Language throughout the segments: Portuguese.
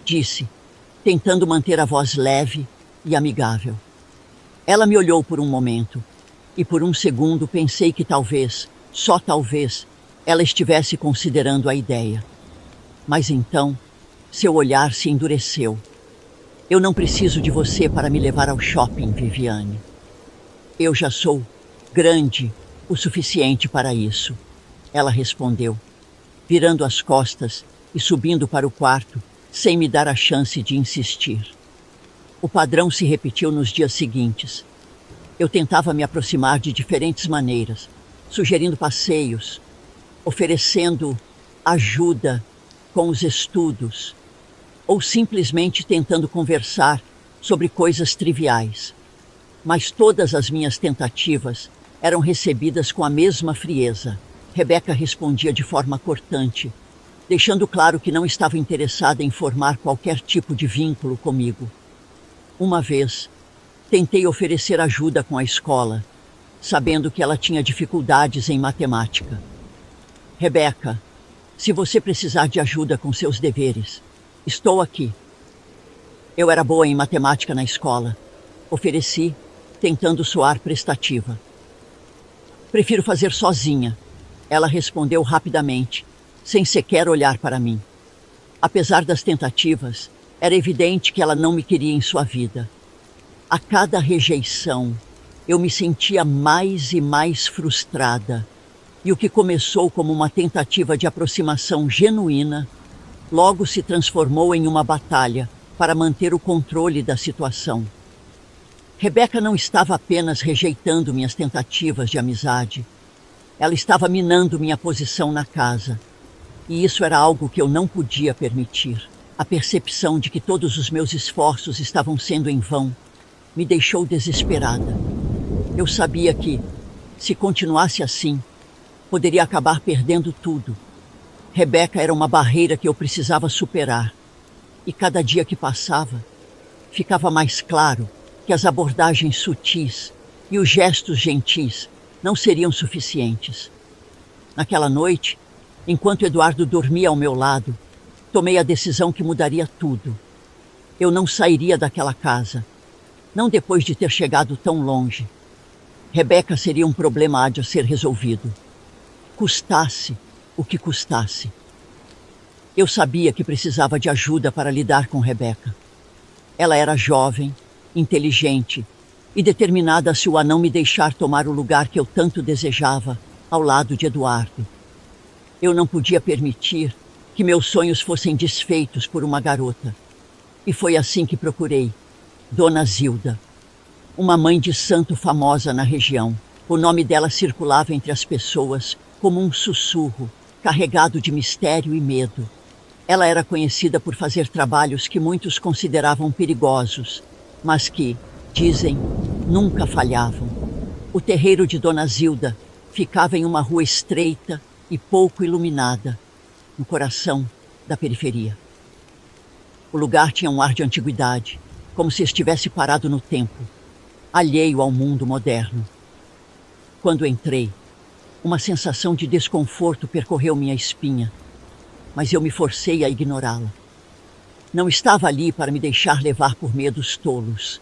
disse, tentando manter a voz leve e amigável. Ela me olhou por um momento, e por um segundo pensei que talvez, só talvez, ela estivesse considerando a ideia. Mas então, seu olhar se endureceu. Eu não preciso de você para me levar ao shopping, Viviane. Eu já sou grande o suficiente para isso, ela respondeu, virando as costas e subindo para o quarto, sem me dar a chance de insistir. O padrão se repetiu nos dias seguintes. Eu tentava me aproximar de diferentes maneiras, sugerindo passeios, oferecendo ajuda com os estudos, ou simplesmente tentando conversar sobre coisas triviais. Mas todas as minhas tentativas eram recebidas com a mesma frieza. Rebeca respondia de forma cortante, deixando claro que não estava interessada em formar qualquer tipo de vínculo comigo. Uma vez, tentei oferecer ajuda com a escola, sabendo que ela tinha dificuldades em matemática. Rebeca, se você precisar de ajuda com seus deveres, estou aqui. Eu era boa em matemática na escola. Ofereci, tentando soar prestativa. Prefiro fazer sozinha, ela respondeu rapidamente, sem sequer olhar para mim. Apesar das tentativas, era evidente que ela não me queria em sua vida. A cada rejeição, eu me sentia mais e mais frustrada, e o que começou como uma tentativa de aproximação genuína, logo se transformou em uma batalha para manter o controle da situação. Rebeca não estava apenas rejeitando minhas tentativas de amizade, ela estava minando minha posição na casa, e isso era algo que eu não podia permitir. A percepção de que todos os meus esforços estavam sendo em vão me deixou desesperada. Eu sabia que, se continuasse assim, poderia acabar perdendo tudo. Rebeca era uma barreira que eu precisava superar, e cada dia que passava, ficava mais claro que as abordagens sutis e os gestos gentis não seriam suficientes. Naquela noite, enquanto Eduardo dormia ao meu lado, tomei a decisão que mudaria tudo. Eu não sairia daquela casa, não depois de ter chegado tão longe. Rebeca seria um problema a ser resolvido, custasse o que custasse. Eu sabia que precisava de ajuda para lidar com Rebeca. Ela era jovem, inteligente e determinada a não me deixar tomar o lugar que eu tanto desejava ao lado de Eduardo. Eu não podia permitir que meus sonhos fossem desfeitos por uma garota. E foi assim que procurei Dona Zilda, uma mãe de santo famosa na região. O nome dela circulava entre as pessoas como um sussurro, carregado de mistério e medo. Ela era conhecida por fazer trabalhos que muitos consideravam perigosos, mas que, dizem, nunca falhavam. O terreiro de Dona Zilda ficava em uma rua estreita e pouco iluminada, no coração da periferia. O lugar tinha um ar de antiguidade, como se estivesse parado no tempo, alheio ao mundo moderno. Quando entrei, uma sensação de desconforto percorreu minha espinha, mas eu me forcei a ignorá-la. Não estava ali para me deixar levar por medos tolos.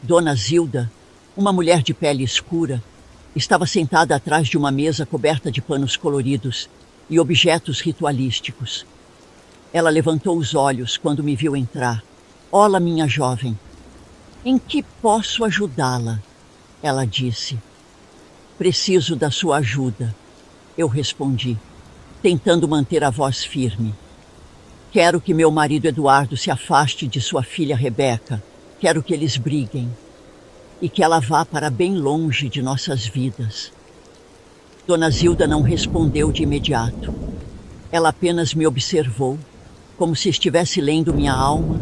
Dona Zilda, uma mulher de pele escura, estava sentada atrás de uma mesa coberta de panos coloridos e objetos ritualísticos. Ela levantou os olhos quando me viu entrar. "Olá, minha jovem. Em que posso ajudá-la?" ela disse. "Preciso da sua ajuda", eu respondi, tentando manter a voz firme. "Quero que meu marido Eduardo se afaste de sua filha Rebeca. Quero que eles briguem. E que ela vá para bem longe de nossas vidas." Dona Zilda não respondeu de imediato. Ela apenas me observou, como se estivesse lendo minha alma,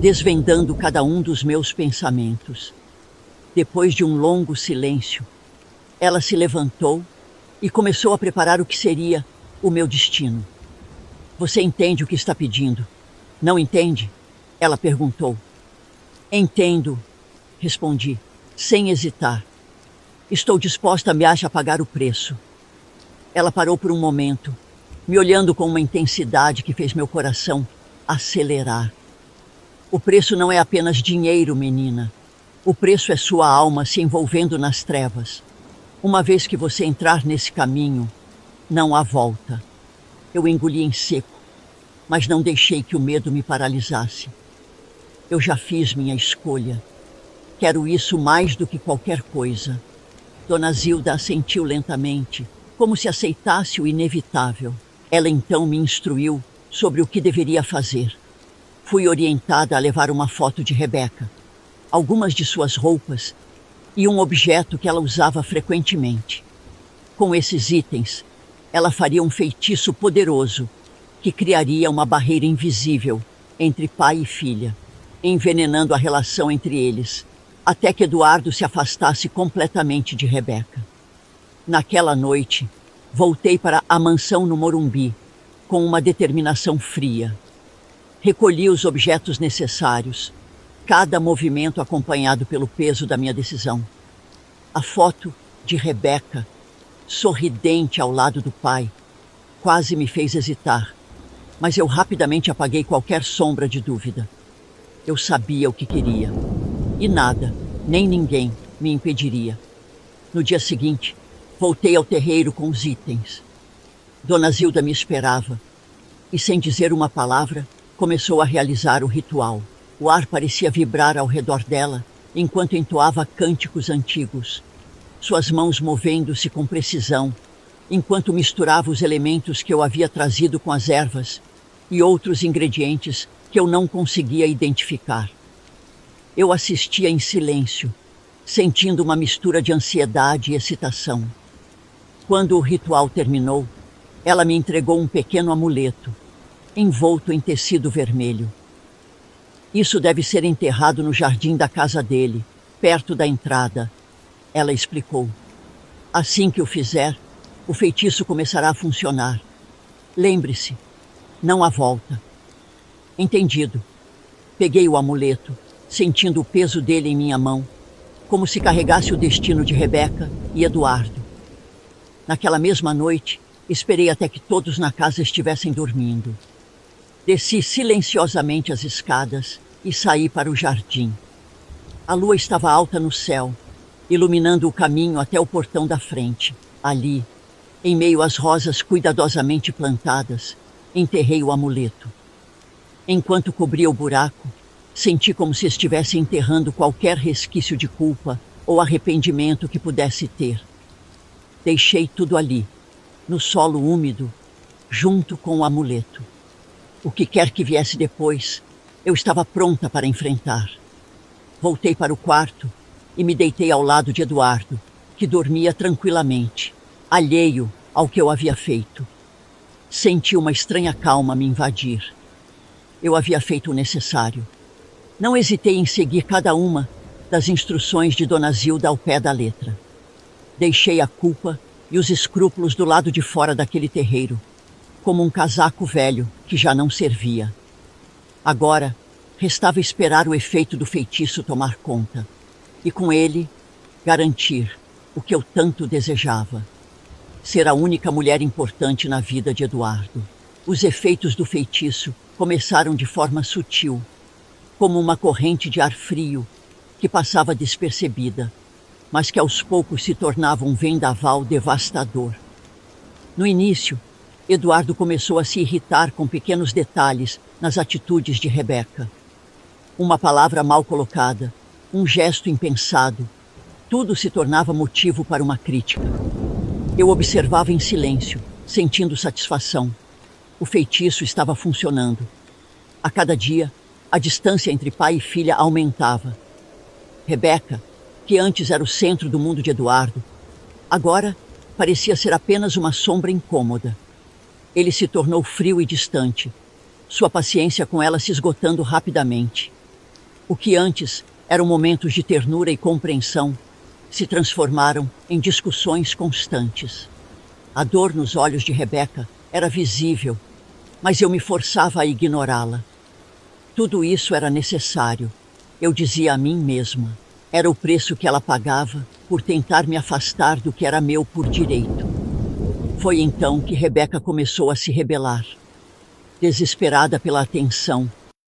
desvendando cada um dos meus pensamentos. Depois de um longo silêncio, ela se levantou e começou a preparar o que seria o meu destino. "Você entende o que está pedindo, não entende?" ela perguntou. "Entendo", respondi, sem hesitar. "Estou disposta a pagar o preço." Ela parou por um momento, me olhando com uma intensidade que fez meu coração acelerar. O preço não é apenas dinheiro, menina. O preço é sua alma se envolvendo nas trevas. Uma vez que você entrar nesse caminho, não há volta. Eu engoli em seco, mas não deixei que o medo me paralisasse. Eu já fiz minha escolha. Quero isso mais do que qualquer coisa. Dona Zilda assentiu lentamente, como se aceitasse o inevitável. Ela então me instruiu sobre o que deveria fazer. Fui orientada a levar uma foto de Rebeca, algumas de suas roupas e um objeto que ela usava frequentemente. Com esses itens, ela faria um feitiço poderoso que criaria uma barreira invisível entre pai e filha, envenenando a relação entre eles, até que Eduardo se afastasse completamente de Rebeca. Naquela noite, voltei para a mansão no Morumbi com uma determinação fria. Recolhi os objetos necessários, cada movimento acompanhado pelo peso da minha decisão. A foto de Rebeca, sorridente ao lado do pai, quase me fez hesitar, mas eu rapidamente apaguei qualquer sombra de dúvida. Eu sabia o que queria, e nada, nem ninguém, me impediria. No dia seguinte, voltei ao terreiro com os itens. Dona Zilda me esperava, e sem dizer uma palavra, começou a realizar o ritual. O ar parecia vibrar ao redor dela, enquanto entoava cânticos antigos, suas mãos movendo-se com precisão, enquanto misturava os elementos que eu havia trazido com as ervas e outros ingredientes que eu não conseguia identificar. Eu assistia em silêncio, sentindo uma mistura de ansiedade e excitação. Quando o ritual terminou, ela me entregou um pequeno amuleto, envolto em tecido vermelho. Isso deve ser enterrado no jardim da casa dele, perto da entrada, ela explicou. Assim que o fizer, o feitiço começará a funcionar. Lembre-se, não há volta. Entendido. Peguei o amuleto, sentindo o peso dele em minha mão, como se carregasse o destino de Rebeca e Eduardo. Naquela mesma noite, esperei até que todos na casa estivessem dormindo. Desci silenciosamente as escadas e saí para o jardim. A lua estava alta no céu, iluminando o caminho até o portão da frente. Ali, em meio às rosas cuidadosamente plantadas, enterrei o amuleto. Enquanto cobria o buraco, senti como se estivesse enterrando qualquer resquício de culpa ou arrependimento que pudesse ter. Deixei tudo ali, no solo úmido, junto com o amuleto. O que quer que viesse depois, eu estava pronta para enfrentar. Voltei para o quarto e me deitei ao lado de Eduardo, que dormia tranquilamente, alheio ao que eu havia feito. Senti uma estranha calma me invadir. Eu havia feito o necessário. Não hesitei em seguir cada uma das instruções de Dona Zilda ao pé da letra. Deixei a culpa e os escrúpulos do lado de fora daquele terreiro, como um casaco velho que já não servia. Agora, restava esperar o efeito do feitiço tomar conta, e com ele, garantir o que eu tanto desejava: ser a única mulher importante na vida de Eduardo. Os efeitos do feitiço começaram de forma sutil, como uma corrente de ar frio que passava despercebida, mas que aos poucos se tornava um vendaval devastador. No início, Eduardo começou a se irritar com pequenos detalhes nas atitudes de Rebeca. Uma palavra mal colocada, um gesto impensado, tudo se tornava motivo para uma crítica. Eu observava em silêncio, sentindo satisfação. O feitiço estava funcionando. A cada dia, a distância entre pai e filha aumentava. Rebeca, que antes era o centro do mundo de Eduardo, agora parecia ser apenas uma sombra incômoda. Ele se tornou frio e distante, sua paciência com ela se esgotando rapidamente. O que antes eram momentos de ternura e compreensão se transformaram em discussões constantes. A dor nos olhos de Rebeca era visível, mas eu me forçava a ignorá-la. Tudo isso era necessário, eu dizia a mim mesma. Era o preço que ela pagava por tentar me afastar do que era meu por direito. Foi então que Rebeca começou a se rebelar. desesperada pela atenção,